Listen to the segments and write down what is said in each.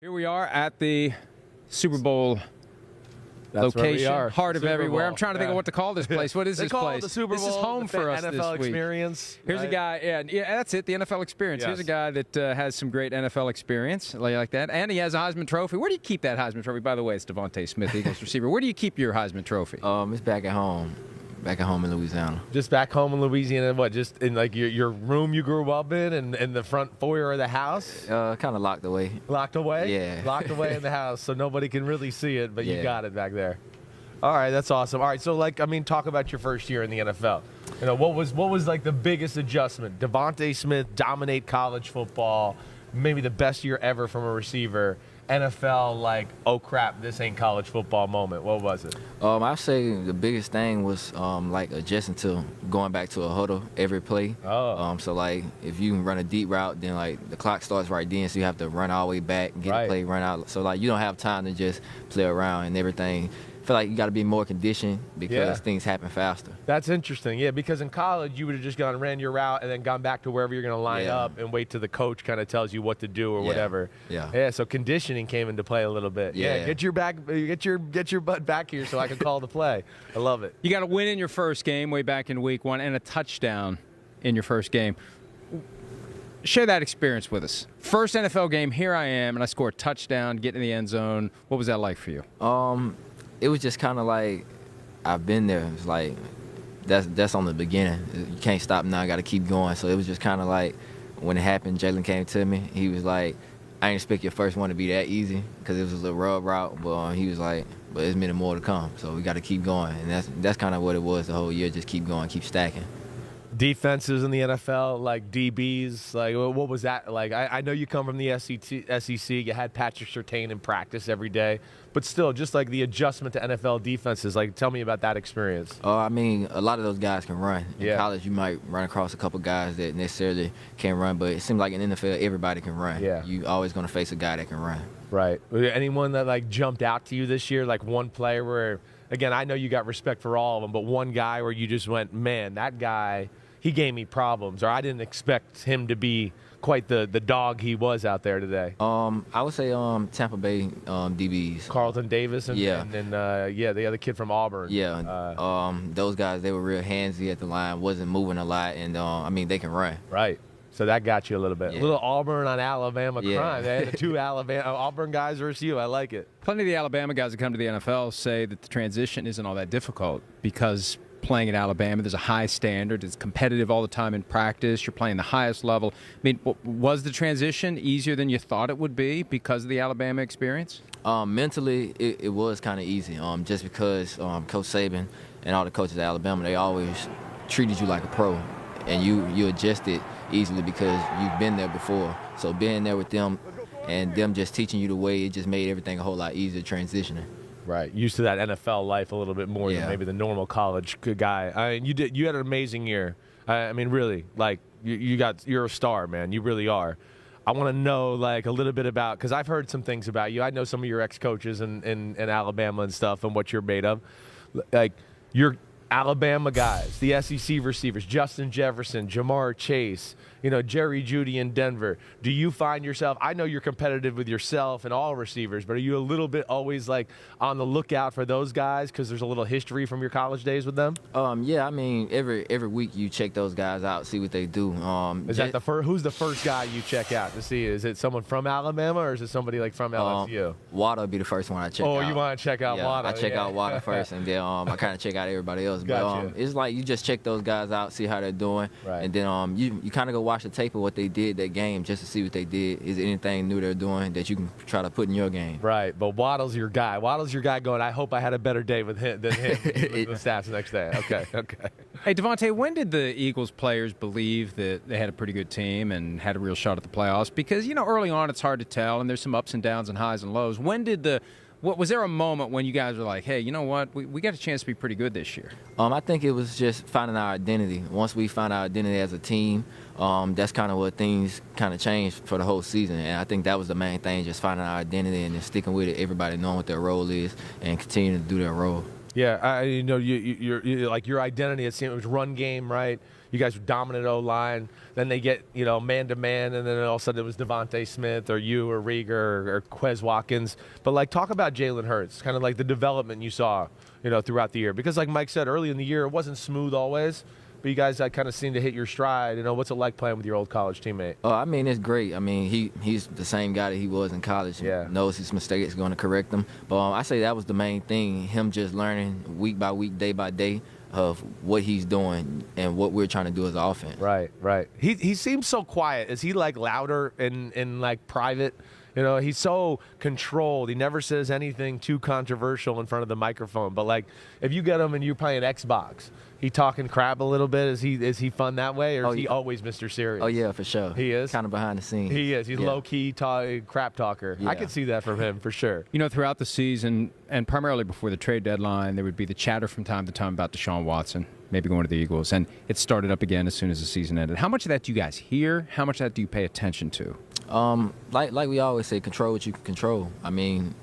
Here we are at the Super Bowl That's location, where we are. heart of Super everywhere. Bowl. I'm trying to think of what to call this place. What is They this call place? it the Super Bowl. This is home for us NFL this week. experience. Here's a right? guy, yeah, that's it, the NFL experience. Yes. Here's a guy that has some great NFL experience like that, and he has a Heisman Trophy. Where do you keep that Heisman Trophy? By the way, it's DeVonta Smith, Eagles receiver. Where do you keep your Heisman Trophy? It's back at home in Louisiana. Just back home in Louisiana, what? Just in like your room you grew up in the front foyer of the house? Kind of locked away. Locked away? Yeah. Locked away in the house so nobody can really see it, but you Yeah. got it back there. All right, that's awesome. All right, so talk about your first year in the NFL. You know, what was like the biggest adjustment? DeVonta Smith dominate college football, maybe the best year ever from a receiver. NFL, like, oh crap, this ain't college football moment. What was it? I'd say the biggest thing was like adjusting to going back to a huddle every play. Oh. So like if you run a deep route, then like the clock starts right then, so you have to run all the way back, get Right. the play, run out. So like you don't have time to just play around and everything. I feel like you got to be more conditioned because Yeah. things happen faster. That's interesting, yeah, because in college you would have just gone and ran your route and then gone back to wherever you're going to line Yeah. up and wait till the coach kind of tells you what to do or Yeah. whatever. Yeah. Yeah. So conditioning came into play a little bit. Yeah. Yeah. Get your butt back here so I can call the play. I love it. You got a win in your first game way back in week 1 and a touchdown in your first game. Share that experience with us. First NFL game, here I am, and I score a touchdown, get in the end zone. What was that like for you? It was just kind of like I've been there. It's like that's on the beginning. You can't stop now. I got to keep going. So it was just kind of like when it happened, Jalen came to me. He was like, I didn't expect your first one to be that easy because it was a little rub route. But he was like, but there's many more to come. So we got to keep going. And that's kind of what it was the whole year. Just keep going, keep stacking. Defenses in the NFL, like DBs, like what was that like? I know you come from the SEC. You had Patrick Surtain in practice every day, but still, just like the adjustment to NFL defenses. Like, tell me about that experience. I mean, a lot of those guys can run. In Yeah. college, you might run across a couple guys that necessarily can't run, but it seems like in NFL, everybody can run. Yeah. You always going to face a guy that can run. Right. Anyone that like jumped out to you this year, like one player where, again, I know you got respect for all of them, but one guy where you just went, man, that guy, he gave me problems, or I didn't expect him to be quite the dog he was out there today. I would say Tampa Bay DBs. Carlton Davis and Yeah. The other kid from Auburn. Yeah, those guys, they were real handsy at the line, wasn't moving a lot, and I mean, they can run. Right. So that got you a little bit. Yeah. A little Auburn on Alabama Yeah. crime. They had the two Auburn guys versus you. I like it. Plenty of the Alabama guys that come to the NFL say that the transition isn't all that difficult because playing at Alabama, there's a high standard. It's competitive all the time in practice. You're playing the highest level. I mean, was the transition easier than you thought it would be because of the Alabama experience? Mentally, it was kind of easy, just because Coach Saban and all the coaches at Alabama, they always treated you like a pro, and you adjusted easily because you've been there before. So being there with them and them just teaching you the way, it just made everything a whole lot easier transitioning. Right, used to that NFL life a little bit more than Yeah. maybe the normal college guy. I mean, you had an amazing year. I mean, really, like you're a star, man. You really are. I want to know like a little bit about, because I've heard some things about you. I know some of your ex-coaches in Alabama and stuff and what you're made of. Like you're Alabama guys, the SEC receivers, Justin Jefferson, Jamar Chase, Jerry Jeudy in Denver. Do you find yourself, I know you're competitive with yourself and all receivers, but are you a little bit always like on the lookout for those guys because there's a little history from your college days with them? Yeah, I mean, every week you check those guys out, see what they do. Is that who's the first guy you check out to see? Is it someone from Alabama or is it somebody like from LSU? Waddle would be the first one I check out. Oh, you want to check out Waddle? I check out Waddle first, and then I kind of check out everybody else. Gotcha. But it's like you just check those guys out, see how they're doing, Right. and then you kind of go watch the tape of what they did that game just to see what they did. Is there anything new they're doing that you can try to put in your game? Right, but Waddle's your guy. Waddle's your guy going, I hope I had a better day with him than him with the stats next day. Okay. Hey, DeVonta, when did the Eagles players believe that they had a pretty good team and had a real shot at the playoffs? Because, early on it's hard to tell, and there's some ups and downs and highs and lows. Was there a moment when you guys were like, hey, you know what, we got a chance to be pretty good this year? I think it was just finding our identity. Once we found our identity as a team, that's kind of what things kind of changed for the whole season. And I think that was the main thing, just finding our identity and then sticking with it, everybody knowing what their role is and continuing to do their role. Yeah, you know, you're like your identity. It seemed it was run game, right? You guys were dominant O-line. Then they get, you know, man-to-man, and then all of a sudden it was DeVonta Smith or you or Rieger or Quez Watkins. But, like, talk about Jalen Hurts, kind of like the development you saw, you know, throughout the year. Because, like Mike said, early in the year it wasn't smooth always, but you guys kind of seemed to hit your stride. You know, what's it like playing with your old college teammate? I mean, it's great. I mean, he's the same guy that he was in college. Yeah. Knows his mistakes, going to correct them. But I say that was the main thing, him just learning week by week, day by day, of what he's doing and what we're trying to do as an offense. Right, right. He seems so quiet. Is he, like, louder in like, private? You know, he's so controlled. He never says anything too controversial in front of the microphone. But, like, if you get him and you're playing Xbox, he talking crap a little bit. Is he fun that way, or is he always Mr. Serious? Oh, yeah, for sure. He is? Kind of behind the scenes. He is. He's low-key crap talker. Yeah. I can see that from him for sure. You know, throughout the season, and primarily before the trade deadline, there would be the chatter from time to time about Deshaun Watson maybe going to the Eagles, and it started up again as soon as the season ended. How much of that do you guys hear? How much of that do you pay attention to? Like we always say, control what you can control. I mean,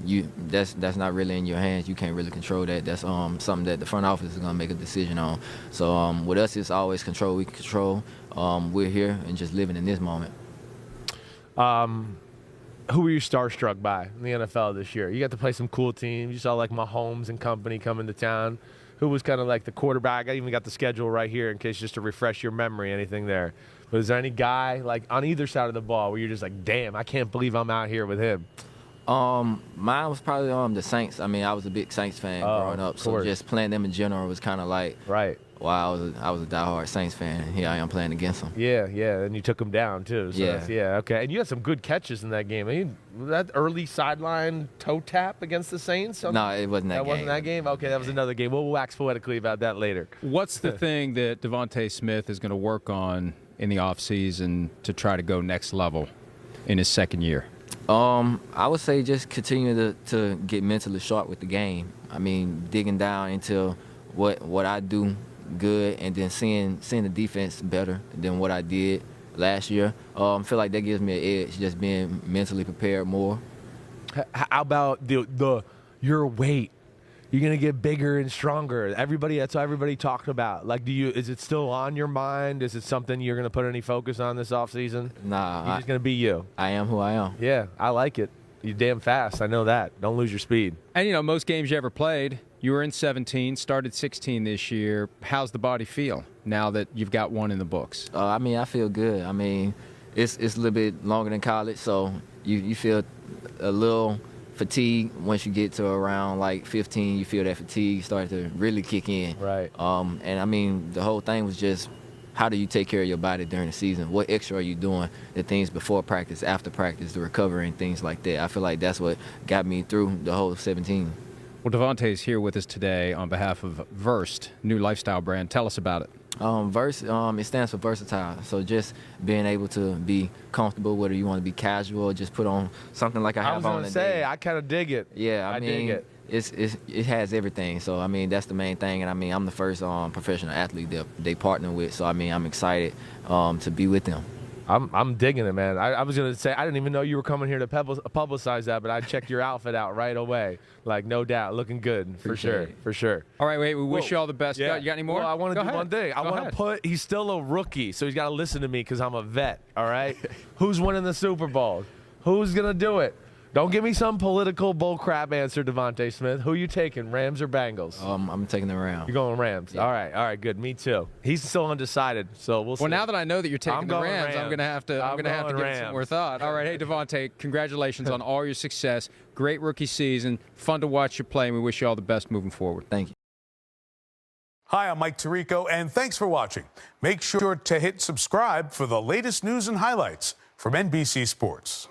that's not really in your hands. You can't really control that. That's something that the front office is gonna make a decision on. So with us, it's always control. We can control. We're here and just living in this moment. Who were you starstruck by in the NFL this year? You got to play some cool teams. You saw like Mahomes and company coming to town. Who was kind of like the quarterback? I even got the schedule right here in case just to refresh your memory, anything there. But is there any guy like on either side of the ball where you're just like, damn, I can't believe I'm out here with him? Mine was probably the Saints. I mean, I was a big Saints fan growing up, so just playing them in general was kind of like, wow, I was a diehard Saints fan, and here I am playing against them. Yeah, and you took them down too. So okay. And you had some good catches in that game. I mean, that early sideline toe tap against the Saints? No, it wasn't that game. That wasn't that game? Okay, that was another game. We'll wax poetically about that later. What's the thing that DeVonta Smith is going to work on in the offseason to try to go next level in his second year? I would say just continue to get mentally sharp with the game. I mean, digging down into what I do good, and then seeing the defense better than what I did last year. I feel like that gives me an edge, just being mentally prepared more. How about your weight? You're gonna get bigger and stronger. That's what everybody talked about. Like, is it still on your mind? Is it something you're gonna put any focus on this offseason? Nah, you're just gonna be you. I am who I am. Yeah, I like it. You're damn fast. I know that. Don't lose your speed. And, you know, most games you ever played, you were in 17, started 16 this year. How's the body feel now that you've got one in the books? I mean, I feel good. I mean, it's a little bit longer than college, so you feel a little fatigue once you get to around like 15. You feel that fatigue start to really kick in. Right. And I mean, the whole thing was just, how do you take care of your body during the season? What extra are you doing? The things before practice, after practice, the recovery and things like that. I feel like that's what got me through the whole 17. Well, DeVonta is here with us today on behalf of Versed, new lifestyle brand. Tell us about it. Versed, it stands for versatile. So just being able to be comfortable, whether you want to be casual or just put on something like I have on today. I kind of dig it. Yeah, I mean, dig it. It has everything. So, I mean, that's the main thing. And, I mean, I'm the first professional athlete that they partner with. So, I mean, I'm excited to be with them. I'm digging it, man. I was going to say, I didn't even know you were coming here to publicize that, but I checked your outfit out right away. Like, no doubt. Looking good, for sure. All right, wait, we wish you all the best. Yeah. You got any more? Well, I want to do ahead. one thing. I want to put, he's still a rookie, so he's got to listen to me because I'm a vet, all right? Who's winning the Super Bowl? Who's going to do it? Don't give me some political bullcrap answer, DeVonta Smith. Who you taking, Rams or Bengals? I'm taking the Rams. You're going Rams. Yeah. All right, good. Me too. He's still undecided, so we'll see. Well, now that I know that you're taking the Rams, I'm going to have to give it some more thought. All right, hey, DeVonta, congratulations on all your success. Great rookie season. Fun to watch you play, and we wish you all the best moving forward. Thank you. Hi, I'm Mike Tirico, and thanks for watching. Make sure to hit subscribe for the latest news and highlights from NBC Sports.